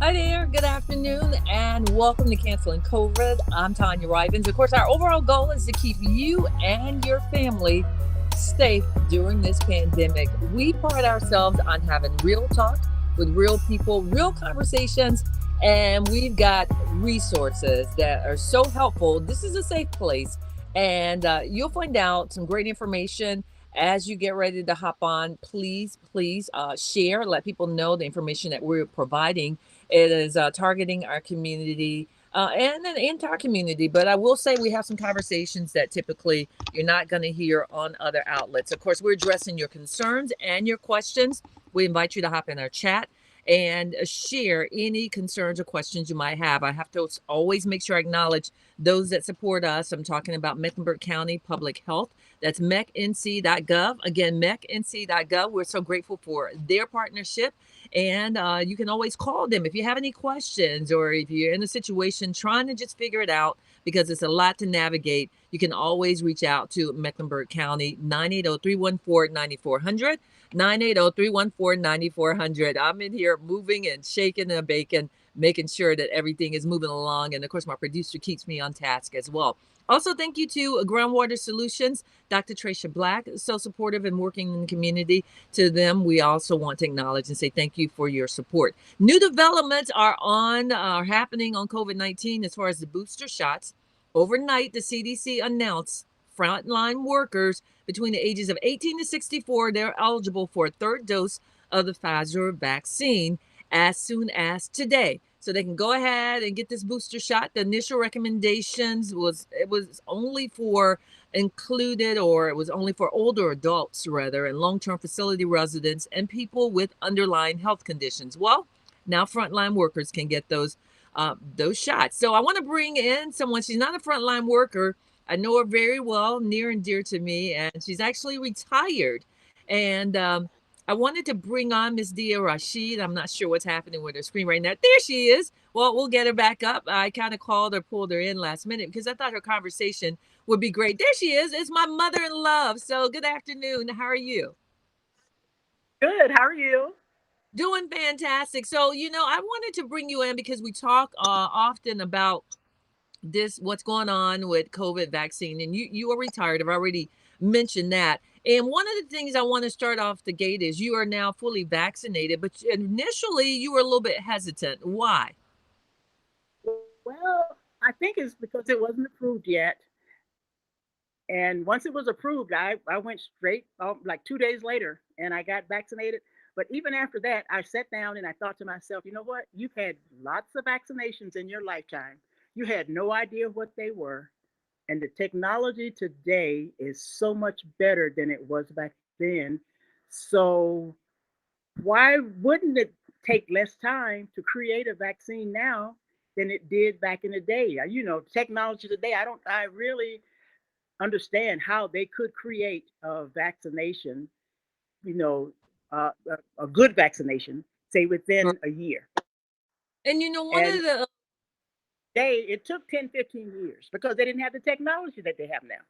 Hi there, good afternoon, and welcome to Canceling COVID. I'm Tonya Rivens. Of course, our overall goal is to keep you and your family safe during this pandemic. We pride ourselves on having real talk with real people, real conversations, and we've got resources that are so helpful. This is a safe place, and you'll find out some great information as you get ready to hop on. Please share, let people know the information that we're providing. It is targeting our community and the entire community. But I will say we have some conversations that typically you're not going to hear on other outlets. Of course, we're addressing your concerns and your questions. We invite you to hop in our chat and share any concerns or questions you might have. I have to always make sure I acknowledge those that support us. I'm talking about Mecklenburg County Public Health. That's mecnc.gov. Again, mecnc.gov. We're so grateful for their partnership. And you can always call them if you have any questions or if you're in a situation trying to just figure it out because it's a lot to navigate. You can always reach out to Mecklenburg County 980-314-9400. 980-314-9400. I'm in here moving and shaking and baking, making sure that everything is moving along. And of course, my producer keeps me on task as well. Also, thank you to Groundwater Solutions, Dr. Tracia Black, so supportive and working in the community. To them, we also want to acknowledge and say thank you for your support. New developments are happening on COVID-19 as far as the booster shots. Overnight, the CDC announced frontline workers between the ages of 18 to 64, they're eligible for a third dose of the Pfizer vaccine as soon as today. So they can go ahead and get this booster shot. The initial recommendations was it was only for included, or it was only for older adults rather, and long-term facility residents and people with underlying health conditions. Well, now frontline workers can get those shots. So I want to bring in someone. She's not a frontline worker. I know her very well, near and dear to me, and she's actually retired. And I wanted to bring on Miss Dia Rashid. I'm not sure what's happening with her screen right now. There she is. Well, we'll get her back up. I kind of called her, pulled her in last minute because I thought her conversation would be great. There she is. It's my mother in love. So good afternoon. How are you? Good. How are you? Doing fantastic. So, I wanted to bring you in because we talk often about this what's going on with COVID vaccine, and you are retired. I've already mentioned that. And one of the things I want to start off the gate is you are now fully vaccinated, but initially you were a little bit hesitant. Why? Well, I think it's because it wasn't approved yet. And once it was approved, I went straight like 2 days later and I got vaccinated. But even after that, I sat down and I thought to myself, you know what? You've had lots of vaccinations in your lifetime. You had no idea what they were. And the technology today is so much better than it was back then. So why wouldn't it take less time to create a vaccine now than it did back in the day? Technology today, I really understand how they could create a vaccination, you know, a good vaccination, say Right. within a year. And one And of the it took 10, 15 years because they didn't have the technology that they have now.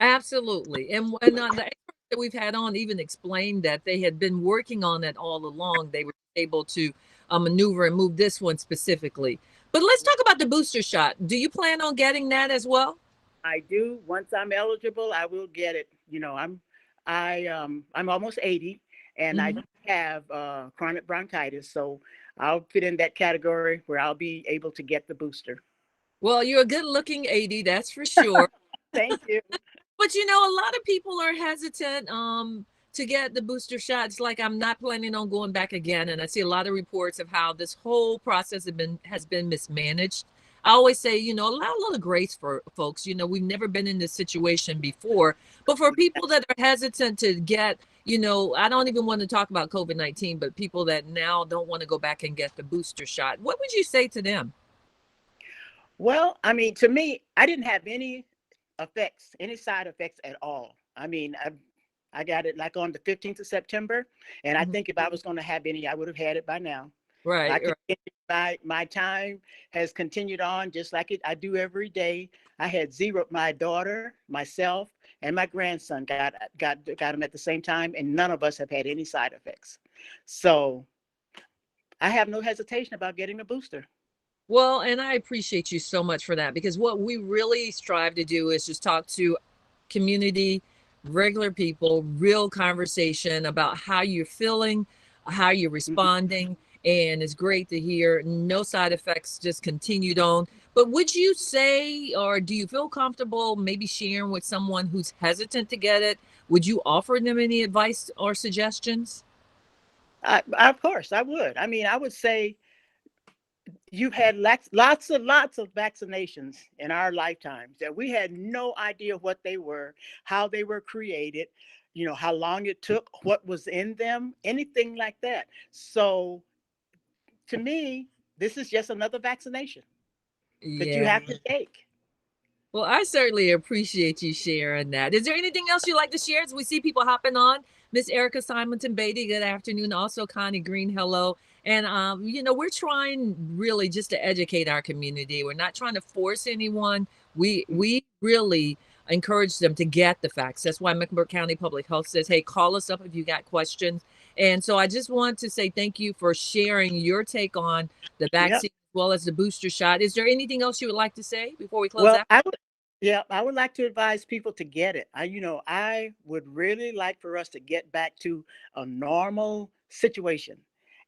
absolutely, and the experts that we've had on even explained that they had been working on it all along. They were able to maneuver and move this one specifically. But let's talk about the booster shot. Do you plan on getting that as well? I do. Once I'm eligible, I will get it. I'm almost 80 and I Mhm. do have chronic bronchitis, so I'll fit in that category where I'll be able to get the booster. Well, you're a good looking 80, that's for sure. Thank you. But a lot of people are hesitant to get the booster shots. Like I'm not planning on going back again. And I see a lot of reports of how this whole process has been mismanaged. I always say, allow a little grace for folks. We've never been in this situation before. But for people that are hesitant to get, I don't even want to talk about COVID-19, but people that now don't want to go back and get the booster shot, what would you say to them? Well, I mean, to me, I didn't have any effects, any side effects at all. I got it like on the 15th of September, and I Mhm. think if I was going to have any, I would have had it by now. I Right, could my time has continued on just like I do every day. I had zero. My daughter, myself, and my grandson got them at the same time, and none of us have had any side effects. So I have no hesitation about getting a booster. Well, and I appreciate you so much for that because what we really strive to do is just talk to community, regular people, real conversation about how you're feeling, how you're Mhm. responding. And it's great to hear no side effects, just continued on. But would you say, or do you feel comfortable maybe sharing with someone who's hesitant to get it? Would you offer them any advice or suggestions? Of course, I would. I mean, I would say you've had lots of vaccinations in our lifetimes that we had no idea what they were, how they were created, how long it took, what was in them, anything like that. So to me, this is just another vaccination that you Yeah. have to take. Well, I certainly appreciate you sharing that. Is there anything else you'd like to share as we see people hopping on? Miss Erica Simonton Beatty, good afternoon. Also, Connie Green, hello. And we're trying really just to educate our community. We're not trying to force anyone. We really encourage them to get the facts. That's why Mecklenburg County Public Health says, hey, call us up if you got questions. And so I just want to say thank you for sharing your take on the Yep. vaccine as well as the booster shot. Is there anything else you would like to say before we close Well, out? I would like to advise people to get it. I would really like for us to get back to a normal situation.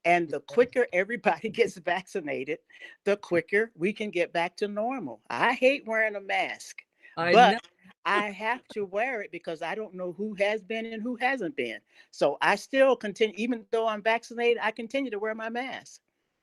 And the quicker everybody gets vaccinated, the quicker we can get back to normal. I hate wearing a mask, I know. but I have to wear it because I don't know who has been and who hasn't been. So I still continue, even though I'm vaccinated, I continue to wear my mask.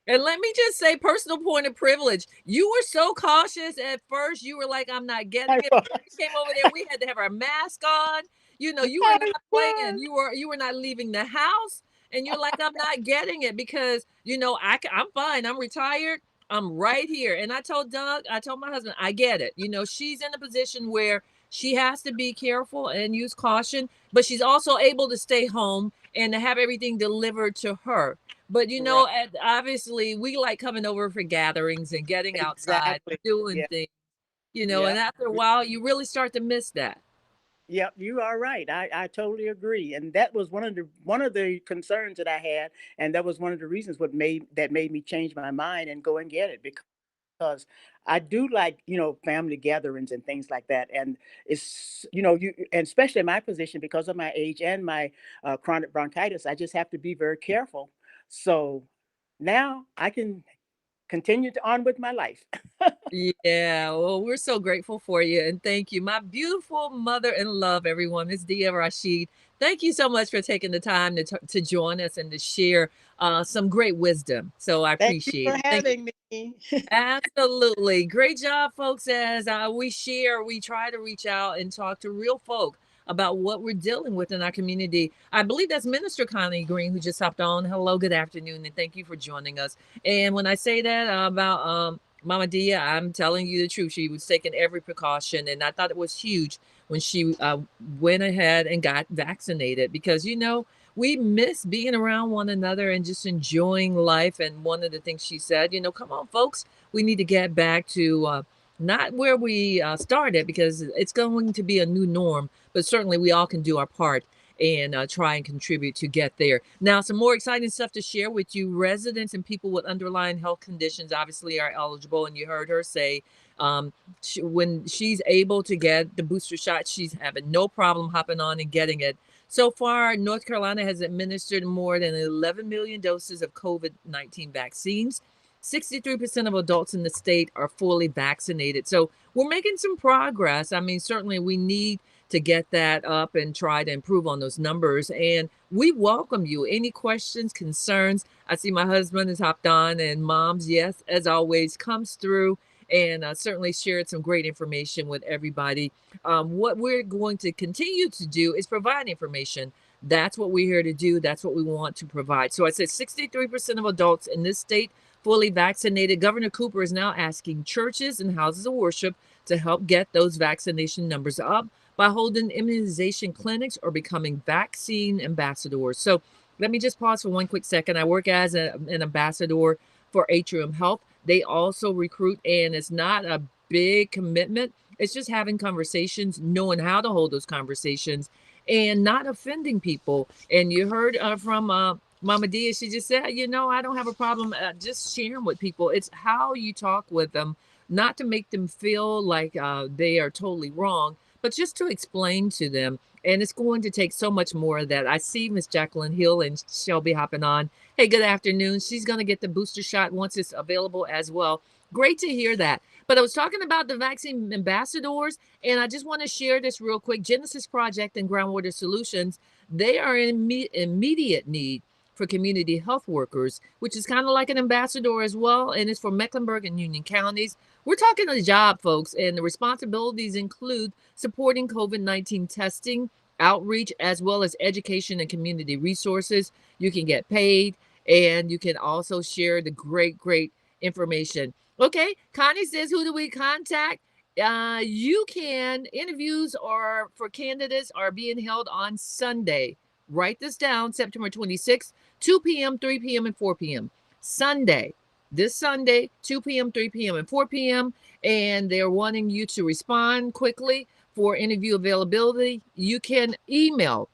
And let me just say, personal point of privilege. You were so cautious at first. You were like, I'm not getting I it. was. We came over there, we had to have our mask on. You were I not playing. was. You were not leaving the house. And you're like, I'm not getting it because I'm fine. I'm retired. I'm right here. And I told my husband, I get it. She's in a position where she has to be careful and use caution, but she's also able to stay home and to have everything delivered to her. But Right. obviously, we like coming over for gatherings and getting outside, Exactly. doing Yeah. things, and Yeah. after a while, you really start to miss that. Yep, you are right. I totally agree. And that was one of the concerns that I had. And that was one of the reasons that made me change my mind and go and get it because I do like, family gatherings and things like that. And it's, you and especially in my position because of my age and my chronic bronchitis, I just have to be very careful. So now I can continue on with my life. Yeah, well, we're so grateful for you and thank you. My beautiful mother in love, everyone, Miss Dia Rashid. Thank you so much for taking the time to join us and to share some great wisdom. So I Thank you appreciate for it. Thank you. having me. Absolutely. Great job, folks. As we try to reach out and talk to real folk about what we're dealing with in our community. I believe that's Minister Connie Green who just hopped on. Hello, good afternoon, and thank you for joining us. And when I say that about Mama Dia, I'm telling you the truth. She was taking every precaution, and I thought it was huge when she went ahead and got vaccinated because we miss being around one another and just enjoying life. And one of the things she said, come on, folks, we need to get back to not where we started because it's going to be a new norm, but certainly we all can do our part and try and contribute to get there. Now, some more exciting stuff to share with you. Residents and people with underlying health conditions obviously are eligible, and you heard her say when she's able to get the booster shot, she's having no problem hopping on and getting it. So far, North Carolina has administered more than 11 million doses of COVID-19 vaccines. 63% of adults in the state are fully vaccinated. So we're making some progress. I mean, certainly we need to get that up and try to improve on those numbers. And we welcome you. Any questions, concerns? I see my husband has hopped on, and mom's, yes, as always, comes through and certainly shared some great information with everybody. What we're going to continue to do is provide information. That's what we're here to do. That's what we want to provide. So I said 63% of adults in this state fully vaccinated. Governor Cooper is now asking churches and houses of worship to help get those vaccination numbers up by holding immunization clinics or becoming vaccine ambassadors. So let me just pause for one quick second. I work as an ambassador for Atrium Health. They also recruit, and it's not a big commitment. It's just having conversations, knowing how to hold those conversations, and not offending people. And you heard from Mama Dia, she just said, I don't have a problem just sharing with people. It's how you talk with them, not to make them feel like they are totally wrong, but just to explain to them. And it's going to take so much more of that. I see Miss Jacqueline Hill and she'll be hopping on. Hey, good afternoon. She's going to get the booster shot once it's available as well. Great to hear that. But I was talking about the vaccine ambassadors, and I just want to share this real quick. Genesis Project and Groundwater Solutions, they are in immediate need for community health workers, which is kind of like an ambassador as well, and it's for Mecklenburg and Union counties. We're talking a job, folks, and the responsibilities include supporting COVID-19 testing, outreach, as well as education and community resources. You can get paid, and you can also share the great information. Okay, Connie says, who do we contact? You can. Interviews are for candidates are being held on Sunday. Write this down, September 26th, 2 p.m., 3 p.m., and 4 p.m. Sunday, this Sunday, 2 p.m., 3 p.m., and 4 p.m. And they're wanting you to respond quickly for interview availability. You can email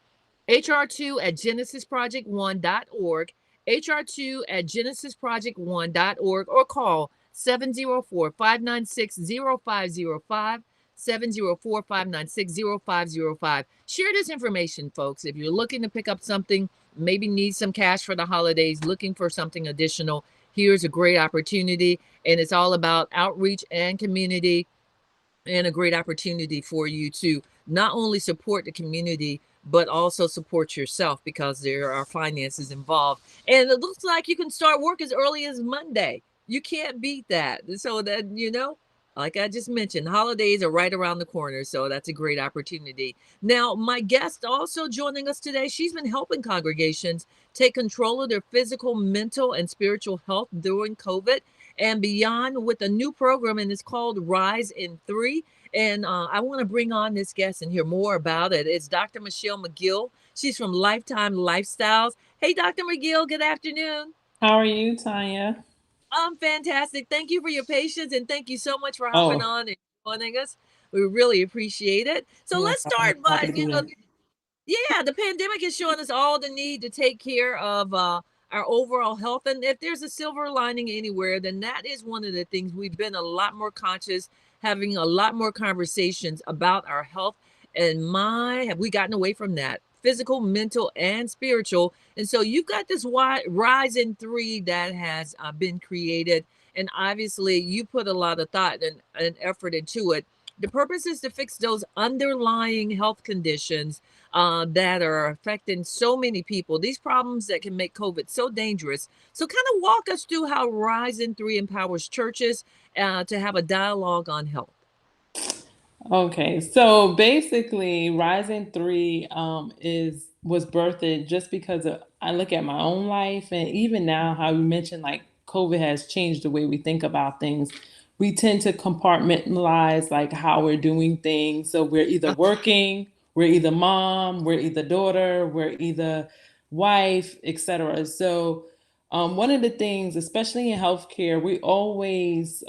hr2 at genesisproject1.org, hr2 at genesisproject1.org, or call 704-596-0505, 704-596-0505. Share this information, folks. If you're looking to pick up something, maybe need some cash for the holidays, looking for something additional, here's a great opportunity. And it's all about outreach and community, and a great opportunity for you to not only support the community but also support yourself, because there are finances involved, and it looks like you can start work as early as Monday. You can't beat that. So that, like I just mentioned, holidays are right around the corner, so that's a great opportunity. Now, my guest also joining us today, she's been helping congregations take control of their physical, mental, and spiritual health during COVID and beyond with a new program, and it's called Rise in Three. And I want to bring on this guest and hear more about it. It's Dr. Michelle McGill. She's from Lifetime Lifestyles. Hey, Dr. McGill, good afternoon. How are you, Tonya? I'm fantastic. Thank you for your patience, and thank you so much for hopping Oh, on and joining us. We really appreciate it. So no let's problem. start Happy by, to be here. yeah, the pandemic is showing us all the need to take care of our overall health. And if there's a silver lining anywhere, then that is one of the things. We've been a lot more conscious, having a lot more conversations about our health. And my, have we gotten away from that? Physical, mental, and spiritual. And so you've got this rise in three that has been created. And obviously, you put a lot of thought and effort into it. The purpose is to fix those underlying health conditions that are affecting so many people, these problems that can make COVID so dangerous. So, kind of walk us through how Horizon 3 empowers churches to have a dialogue on health. Okay, so basically, Rising Three is was birthed just because I look at my own life, and even now, how you mentioned like COVID has changed the way we think about things. We tend to compartmentalize like how we're doing things. So we're either working, we're either mom, we're either daughter, we're either wife, etc. So one of the things, especially in healthcare, we always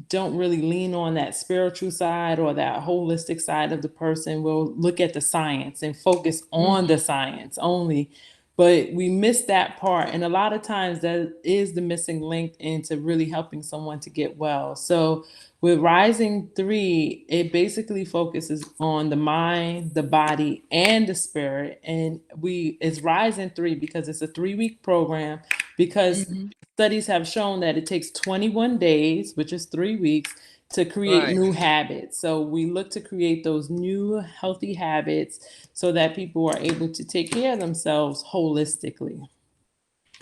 don't really lean on that spiritual side or that holistic side of the person. We'll look at the science and focus on Mhm. the science only, but we miss that part. And a lot of times that is the missing link into really helping someone to get well. So with Rising Three, it basically focuses on the mind, the body, and the spirit. And we it's Rising Three because it's a 3 week program, because Mhm. studies have shown that it takes 21 days, which is 3 weeks, to create Right. new habits. So we look to create those new healthy habits so that people are able to take care of themselves holistically.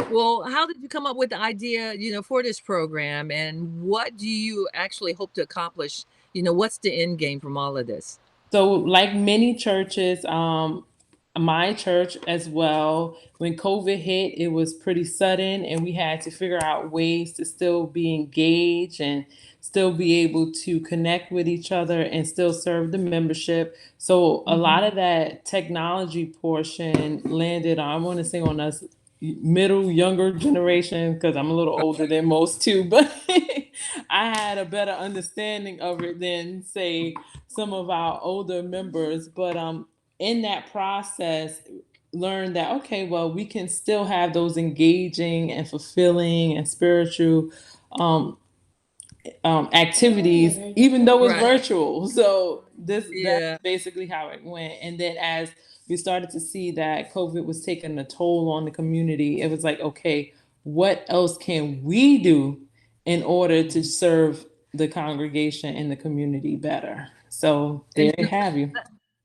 Well, how did you come up with the idea, for this program, and what do you actually hope to accomplish? What's the end game from all of this? So, like many churches, my church as well, when COVID hit, it was pretty sudden, and we had to figure out ways to still be engaged and still be able to connect with each other and still serve the membership. So, a Mhm. lot of that technology portion landed, I want to say, on us middle younger generation, because I'm a little older than most too, but I had a better understanding of it than say some of our older members. But in that process, learned that, okay, well, we can still have those engaging and fulfilling and spiritual um, activities, even though it's Right. virtual. So that's Yeah. basically how it went. And then as we started to see that COVID was taking a toll on the community, it was like, okay, what else can we do in order to serve the congregation and the community better? So And there you have you.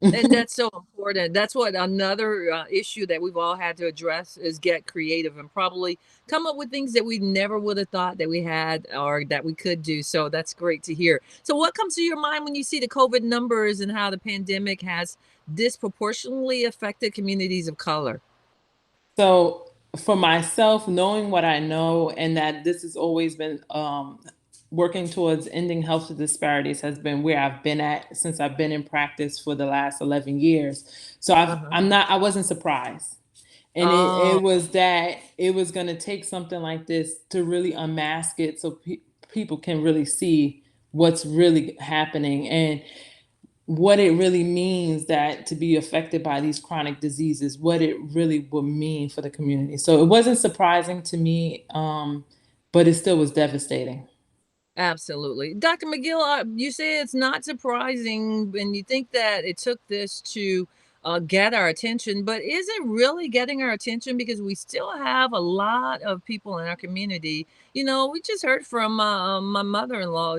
And that's so important. That's what another issue that we've all had to address is get creative and probably come up with things that we never would have thought that we had or that we could do. So that's great to hear. So, what comes to your mind when you see the COVID numbers and how the pandemic has disproportionately affected communities of color? So for myself, knowing what I know and that this has always been working towards ending health disparities has been where I've been at since I've been in practice for the last 11 years. So Uh-huh. I wasn't surprised. And Oh, it was that it was going to take something like this to really unmask it so people can really see what's really happening. And what it really means that to be affected by these chronic diseases, what it really will mean for the community. So it wasn't surprising to me, but it still was devastating. absolutely. Dr. McGill, you say it's not surprising when you think that it took this to get our attention, but is it really getting our attention? Because we still have a lot of people in our community. We just heard from my mother in law.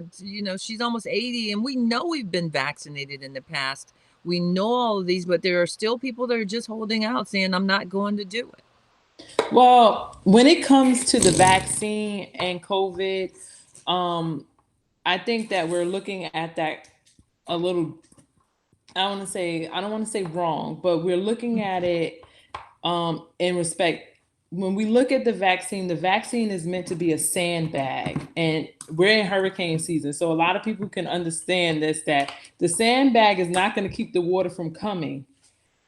She's almost 80, and we know we've been vaccinated in the past. We know all of these, but there are still people that are just holding out saying, I'm not going to do it. Well, when it comes to the vaccine and COVID, um, I think that we're looking at that a little. I don't want to say wrong, but we're looking at it in respect. When we look at the vaccine is meant to be a sandbag, and we're in hurricane season, so a lot of people can understand this, that the sandbag is not going to keep the water from coming,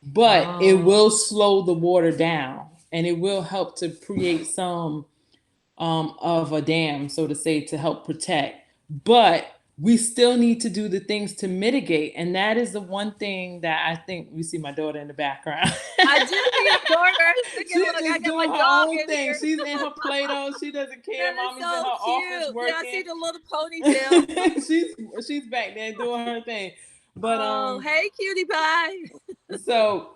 but it Oh, will slow the water down, and it will help to create some of a dam, so to say, to help protect. But we still need to do the things to mitigate. And that is the one thing that I think we see my daughter in the background. I do see your daughter. Look at She's look, I just got my doing her dog own in thing. here. She's in her Play Doh. She doesn't care. That is Mommy's in her so office cute. Yeah, I see working. the little ponytail. she's she's back there doing her thing. But Oh, hey, cutie pie. so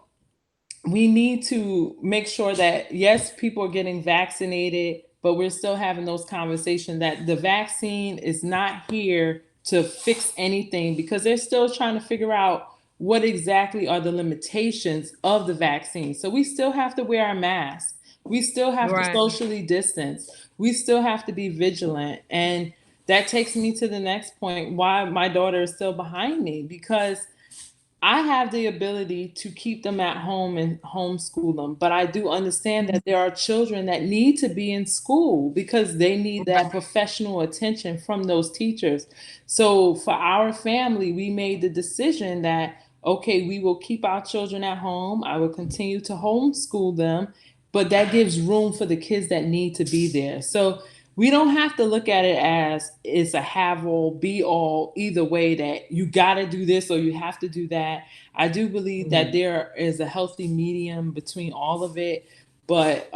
we need to make sure that yes, people are getting vaccinated, but we're still having those conversations that the vaccine is not here to fix anything because they're still trying to figure out what exactly are the limitations of the vaccine. So we still have to wear our masks. We still have to Right. socially distance. We still have to be vigilant. And that takes me to the next point, why my daughter is still behind me, because I have the ability to keep them at home and homeschool them, but I do understand that there are children that need to be in school because they need that professional attention from those teachers. So for our family, we made the decision that, okay, we will keep our children at home. I will continue to homeschool them, but that gives room for the kids that need to be there. So we don't have to look at it as it's a have all be all either way, that you got to do this or you have to do that. I do believe that Mhm. there is a healthy medium between all of it, but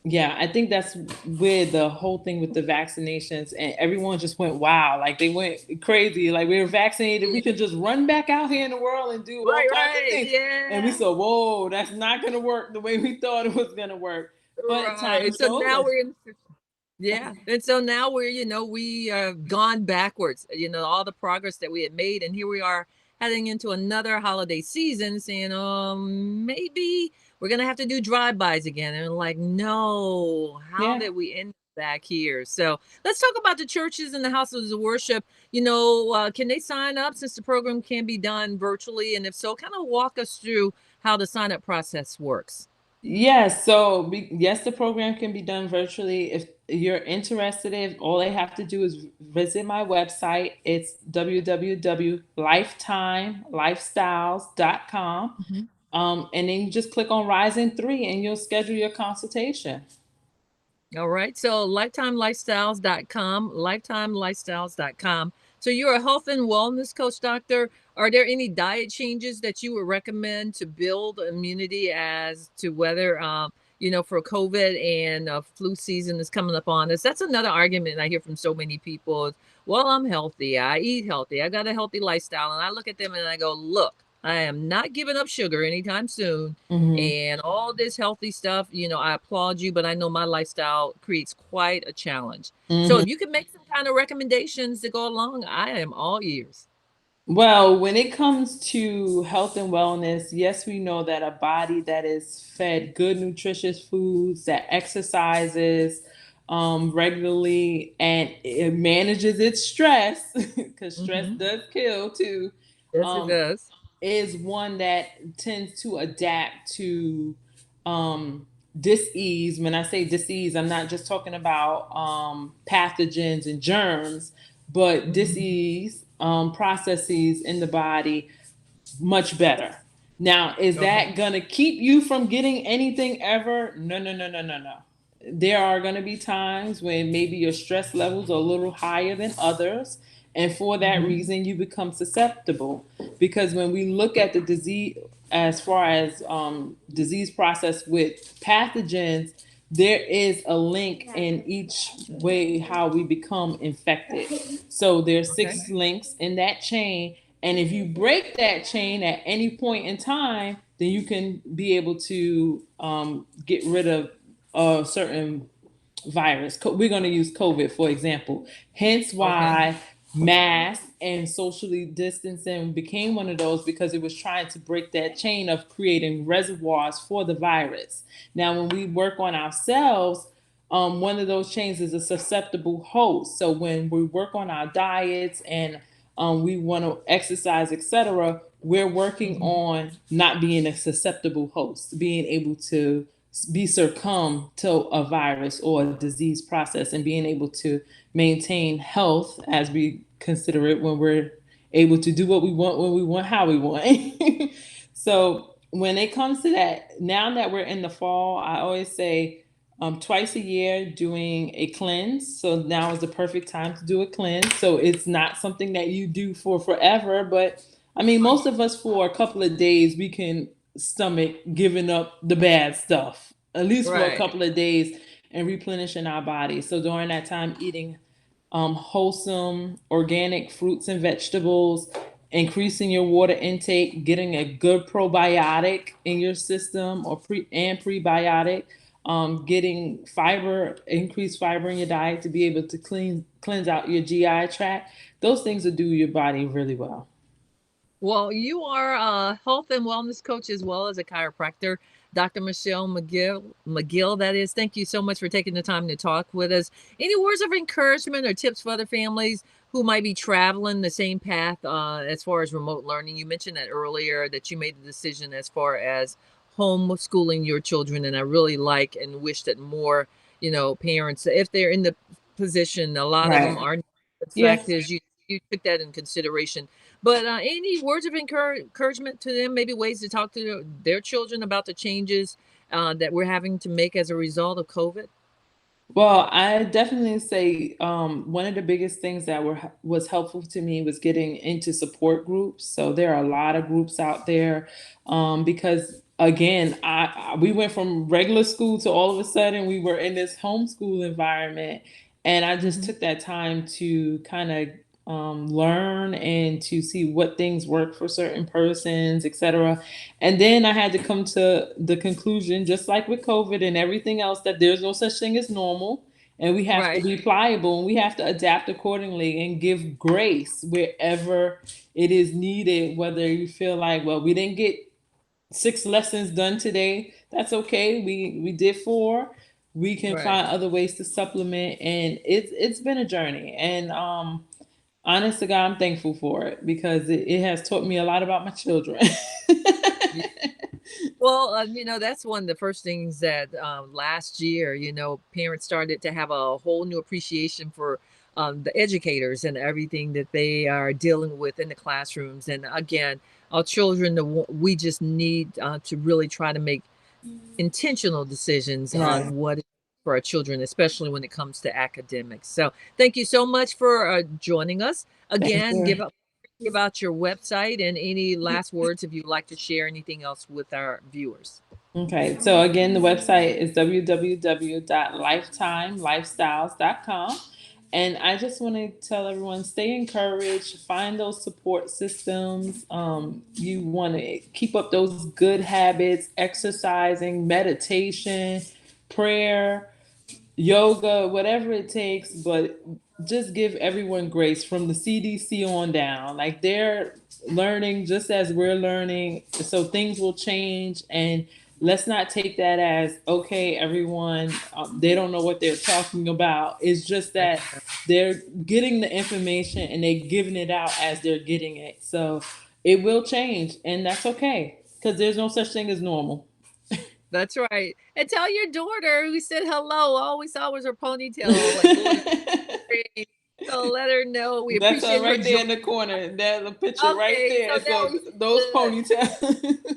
yeah, I think that's where the whole thing with the vaccinations and everyone just went wow, like they went crazy, like we were vaccinated, we Yeah. could just run back out here in the world and do all Right, kinds of right. things. And we Yeah. said, whoa, that's not going to work the way we thought it was going to work. But time Right. So showed now us. we're in. Yeah. And so now we have gone backwards, all the progress that we had made. And here we are heading into another holiday season saying, maybe we're going to have to do drive-bys again. And like, no, how Yeah. did we end back here? So let's talk about the churches and the houses of worship. Can they sign up since the program can be done virtually? And if so, kind of walk us through how the sign up process works. Yes, so yes, the program can be done virtually. If you're interested, if all they have to do is visit my website, it's www.lifetimelifestyles.com. And then you just click on Rising 3 and you'll schedule your consultation. All right. So lifetimelifestyles.com, lifetimelifestyles.com. So you're a health and wellness coach, doctor. Are there any diet changes that you would recommend to build immunity as to whether, for COVID and flu season is coming up on us? That's another argument I hear from so many people. Well, I'm healthy. I eat healthy. I got a healthy lifestyle. And I look at them and I go, look, I am not giving up sugar anytime soon. Hmm. And all this healthy stuff, I applaud you, but I know my lifestyle creates quite a challenge. So Hmm. if you can make some kind of recommendations to go along, I am all ears. Well, when it comes to health and wellness, yes, we know that a body that is fed good, nutritious foods, that exercises regularly, and it manages its stress, because stress Hmm. does kill too, Yes, it um, does. is one that tends to adapt to dis-ease. When I say dis-ease, I'm not just talking about pathogens and germs, but Hmm. dis-ease processes in the body much better. Now, is Okay. that gonna keep you from getting anything ever? No, no, no, no, no, no. There are gonna be times when maybe your stress levels are a little higher than others. And for that Hmm. reason, you become susceptible. Because when we look at the disease, as far as disease process with pathogens, there is a link in each way how we become infected. So there's Okay. 6 links in that chain, and if you break that chain at any point in time, then you can be able to get rid of a certain virus. We're going to use COVID, for example. Hence Okay. why masks and socially distancing became one of those, because it was trying to break that chain of creating reservoirs for the virus. Now, when we work on ourselves, one of those chains is a susceptible host. So when we work on our diets and we want to exercise, etc., we're working Hmm. on not being a susceptible host, being able to be succumb to a virus or a disease process, and being able to maintain health as we consider it when we're able to do what we want, when we want, how we want. So when it comes to that, now that we're in the fall, I always say twice a year doing a cleanse. So now is the perfect time to do a cleanse. So it's not something that you do for forever, but I mean, Right. most of us for a couple of days, we can stomach giving up the bad stuff, at least for a Right. couple of days, and replenishing our body. So during that time, eating wholesome organic fruits and vegetables, increasing your water intake, getting a good probiotic in your system, or prebiotic, getting fiber, increased fiber in your diet to be able to cleanse out your GI tract. Those things will do your body really well. Well, you are a health and wellness coach as well as a chiropractor, Dr. Michelle McGill, that is. Thank you so much for taking the time to talk with us. Any words of encouragement or tips for other families who might be traveling the same path as far as remote learning? You mentioned that earlier, that you made the decision as far as homeschooling your children, and I really like and wish that more, parents, if they're in the position, a lot of them Right. are. The fact Yes. is, you took that in consideration, but any words of encouragement to them, maybe ways to talk to their children about the changes that we're having to make as a result of COVID? Well, I definitely say one of the biggest things that was helpful to me was getting into support groups. So there are a lot of groups out there, because again, we went from regular school to all of a sudden we were in this homeschool environment, and I just Hmm. took that time to kind of learn and to see what things work for certain persons, etc. And then I had to come to the conclusion, just like with COVID and everything else, that there's no such thing as normal. And we have to Right, be pliable, and we have to adapt accordingly and give grace wherever it is needed. Whether you feel like, well, we didn't get 6 lessons done today, that's okay. We did 4. We can right. find other ways to supplement, and it's been a journey. And honest to God, I'm thankful for it, because it has taught me a lot about my children. Well, that's one of the first things that last year, parents started to have a whole new appreciation for the educators and everything that they are dealing with in the classrooms. And again, our children, we just need to really try to make intentional decisions Right. on what for our children, especially when it comes to academics. So thank you so much for joining us. Thank Again, you. give out your website and any last words if you'd like to share anything else with our viewers. Okay, so again, the website is www.lifetimelifestyles.com. And I just want to tell everyone stay encouraged, find those support systems. You want to keep up those good habits, exercising, meditation, prayer, yoga, whatever it takes, but just give everyone grace from the CDC on down. Like they're learning just as we're learning, so things will change. And let's not take that as okay, everyone, they don't know what they're talking about. It's just that they're getting the information and they're giving it out as they're getting it. So it will change, and that's okay because there's no such thing as normal. That's right. And tell your daughter who said hello. All we saw was her ponytail like going straight. So let her know we That's appreciate her right there in joining. the corner. That's the picture right Okay, so there. now So we see those good. ponytails.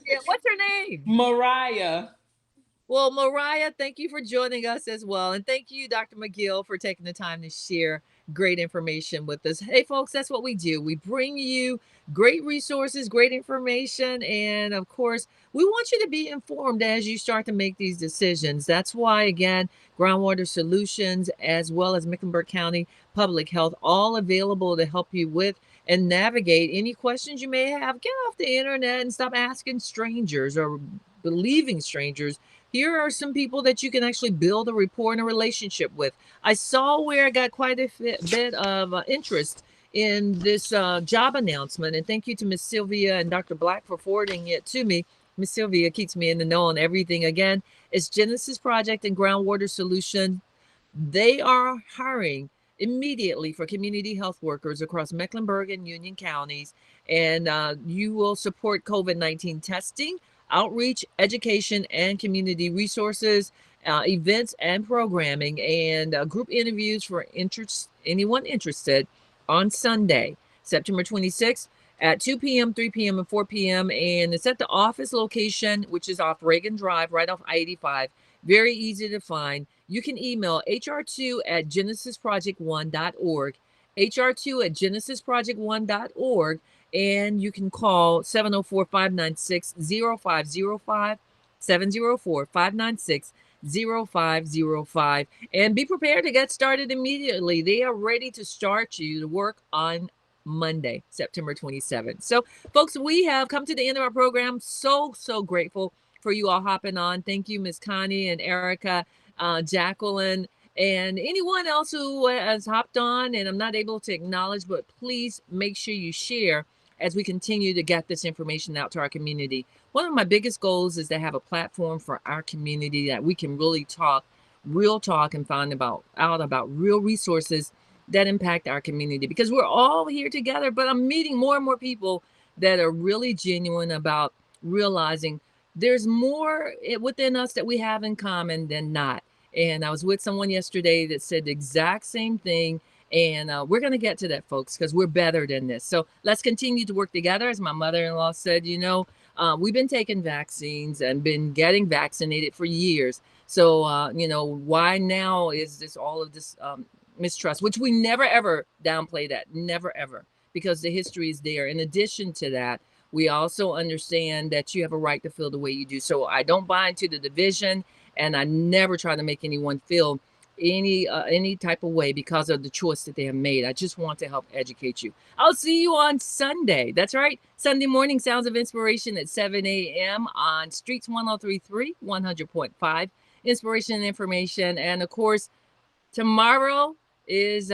Yeah, what's her name? Mariah. Well, Mariah, thank you for joining us as well. And thank you, Dr. McGill, for taking the time to share great information with us. Hey, folks, that's what we do. We bring you great resources, great information. And of course, we want you to be informed as you start to make these decisions. That's why, again, Groundwater Solutions, as well as Mecklenburg County Public Health, all available to help you with and navigate any questions you may have. Get off the internet and stop asking strangers or believing strangers. Here are some people that you can actually build a rapport and a relationship with. I saw where I got quite a bit of interest in this job announcement, and thank you to Miss Sylvia and Dr. Black for forwarding it to me. Miss Sylvia keeps me in the know on everything. Again, it's Genesis Project and Groundwater Solution. They are hiring immediately for community health workers across Mecklenburg and Union counties, and you will support COVID-19 testing, outreach, education, and community resources, events and programming, and group interviews for anyone interested on Sunday, September 26th at 2 p.m., 3 p.m., and 4 p.m. And it's at the office location, which is off Reagan Drive, right off I-85. Very easy to find. You can email hr2 at genesisproject1.org, hr2 at genesisproject1.org, and you can call 704-596-0505, 704-596-0505, and be prepared to get started immediately. They are ready to start you to work on Monday, September 27th. So, folks, we have come to the end of our program. So grateful for you all hopping on. Thank you, Miss Connie and Erica, Jacqueline, and anyone else who has hopped on and I'm not able to acknowledge, but please make sure you share as we continue to get this information out to our community. One of my biggest goals is to have a platform for our community that we can really talk, real talk, and find out about real resources that impact our community, because we're all here together. But I'm meeting more and more people that are really genuine about realizing there's more within us that we have in common than not. And I was with someone yesterday that said the exact same thing. And we're going to get to that, folks, because we're better than this. So let's continue to work together. As my mother-in-law said, we've been taking vaccines and been getting vaccinated for years. So, why now is this all of this mistrust, which we never, ever downplay that, never, ever, because the history is there. In addition to that, we also understand that you have a right to feel the way you do. So I don't buy into the division, and I never try to make anyone feel any type of way because of the choice that they have made. I just want to help educate you. I'll see you on Sunday. That's right. Sunday morning, Sounds of Inspiration at 7 a.m. on Streets 1033, 100.5. Inspiration and information. And of course, tomorrow is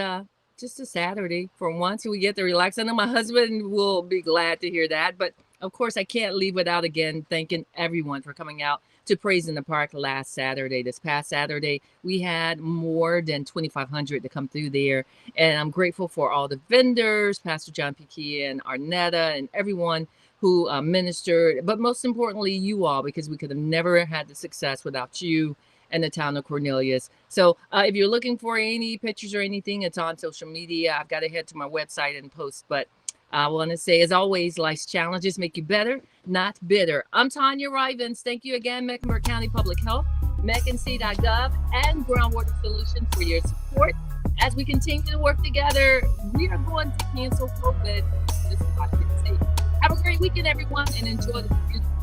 just a Saturday for once. We get to relax. I know my husband will be glad to hear that. But of course, I can't leave without again thanking everyone for coming out to Praise in the Park last Saturday. This past Saturday, we had more than 2,500 to come through there. And I'm grateful for all the vendors, Pastor John Piquet and Arnetta, and everyone who ministered. But most importantly, you all, because we could have never had the success without you and the town of Cornelius. So if you're looking for any pictures or anything, it's on social media. I've got to head to my website and post. But I want to say, as always, life's challenges make you better, not bitter. I'm Tonya Rivens. Thank you again, Mecklenburg County Public Health. mecnc.gov, and Groundwater Solutions for your support. As we continue to work together, we are going to cancel COVID. This is what I can say. Have a great weekend, everyone, and enjoy the beautiful